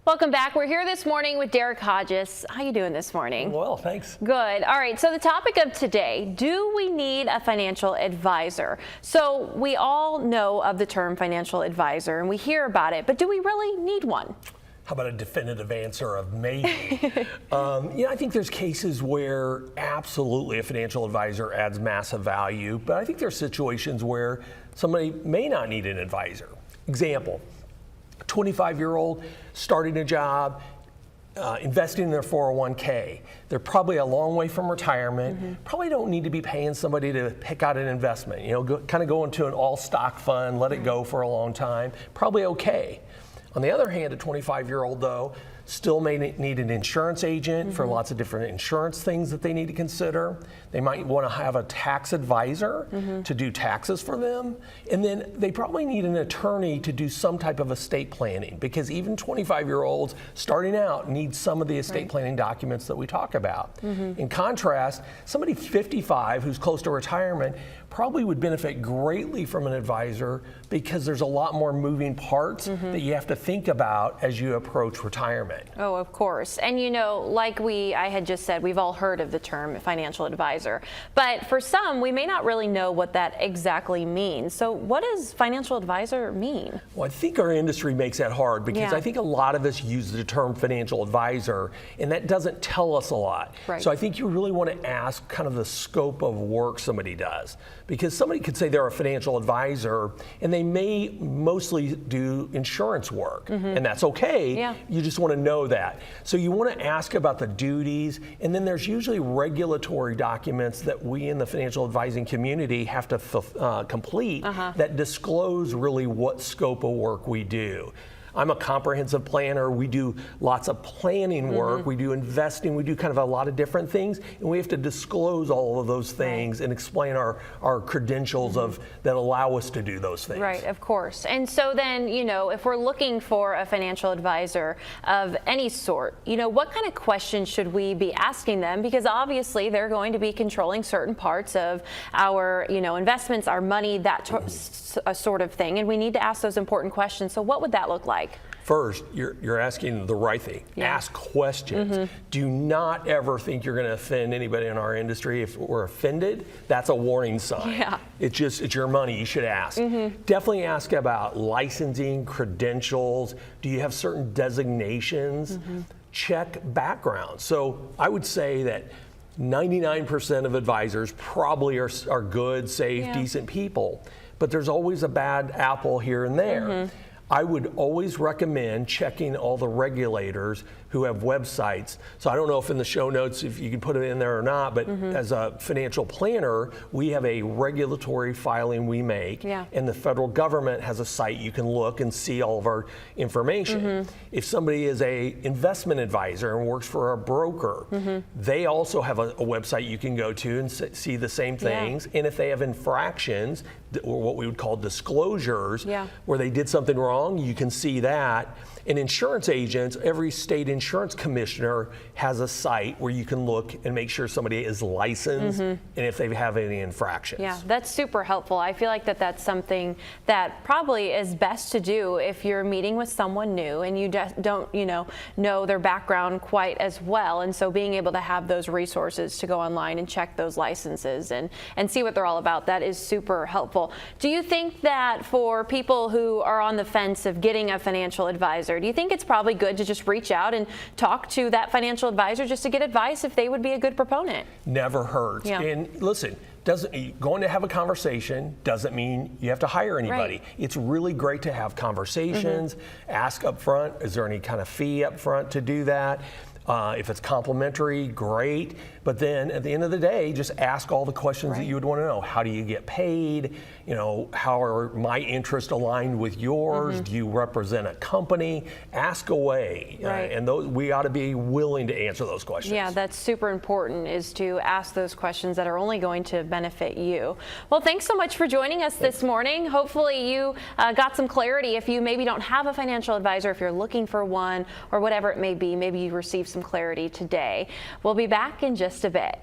Welcome back. We're here this morning with Derieck Hodges. How you doing this morning? Well, thanks. Good. All right. So the topic of today, do we need a financial advisor? So we all know of the term financial advisor and we hear about it, but do we really need one? How about a definitive answer of maybe? I think there's cases where absolutely a financial advisor adds massive value, but I think there's situations where somebody may not need an advisor. Example, a 25-year-old starting a job, investing in their 401k. They're probably a long way from retirement, probably don't need to be paying somebody to pick out an investment. Kind of go into an all-stock fund, let it go for a long time, probably okay. On the other hand, a 25-year-old, though, still may need an insurance agent for lots of different insurance things that they need to consider. They might want to have a tax advisor to do taxes for them. And then they probably need an attorney to do some type of estate planning, because even 25-year-olds starting out need some of the estate planning documents that we talk about. In contrast, somebody 55 who's close to retirement probably would benefit greatly from an advisor, because there's a lot more moving parts that you have to think about as you approach retirement. Oh, of course. And like I had just said, we've all heard of the term financial advisor, but for some, we may not really know what that exactly means. So what does financial advisor mean? Well, I think our industry makes that hard, because I think a lot of us use the term financial advisor, and that doesn't tell us a lot. So I think you really want to ask kind of the scope of work somebody does, because somebody could say they're a financial advisor and they may mostly do insurance work, and that's okay. You just want to know that. So you want to ask about the duties, and then there's usually regulatory documents that we in the financial advising community have to complete that disclose really what scope of work we do. I'm a comprehensive planner. We do lots of planning work. We do investing. We do kind of a lot of different things, and we have to disclose all of those things and explain our credentials that allow us to do those things. Right, of course. And so then, if we're looking for a financial advisor of any sort, what kind of questions should we be asking them? Because obviously they're going to be controlling certain parts of our, investments, our money, that sort of thing, and we need to ask those important questions. So what would that look like? First, you're asking the right thing. Ask questions. Do not ever think you're going to offend anybody in our industry. If we're offended, that's a warning sign. It's your money. You should ask. Definitely ask about licensing, credentials. Do you have certain designations? Check background. So I would say that 99% of advisors probably are good, safe, decent people, but there's always a bad apple here and there. I would always recommend checking all the regulators who have websites. So I don't know if in the show notes if you can put it in there or not, but as a financial planner, we have a regulatory filing we make, and the federal government has a site you can look and see all of our information. If somebody is a investment advisor and works for a broker, they also have a website you can go to and see the same things. And if they have infractions, or what we would call disclosures, where they did something wrong, you can see that. And insurance agents, every state insurance commissioner has a site where you can look and make sure somebody is licensed and if they have any infractions. Yeah, that's super helpful. I feel like that's something that probably is best to do if you're meeting with someone new and you just don't, know their background quite as well. And so being able to have those resources to go online and check those licenses and see what they're all about, that is super helpful. Do you think that for people who are on the fence of getting a financial advisor, do you think it's probably good to just reach out and talk to that financial advisor just to get advice if they would be a good proponent? Never hurts. And listen, going to have a conversation doesn't mean you have to hire anybody. It's really great to have conversations, ask up front, is there any kind of fee up front to do that? If it's complimentary, great. But then at the end of the day, just ask all the questions that you would want to know. How do you get paid? How are my interests aligned with yours? Do you represent a company? Ask away. And we ought to be willing to answer those questions. Yeah, that's super important, is to ask those questions that are only going to benefit you. Well, thanks so much for joining us this morning. Hopefully you got some clarity. If you maybe don't have a financial advisor, if you're looking for one or whatever it may be, maybe you received some clarity today. We'll be back in just a bit.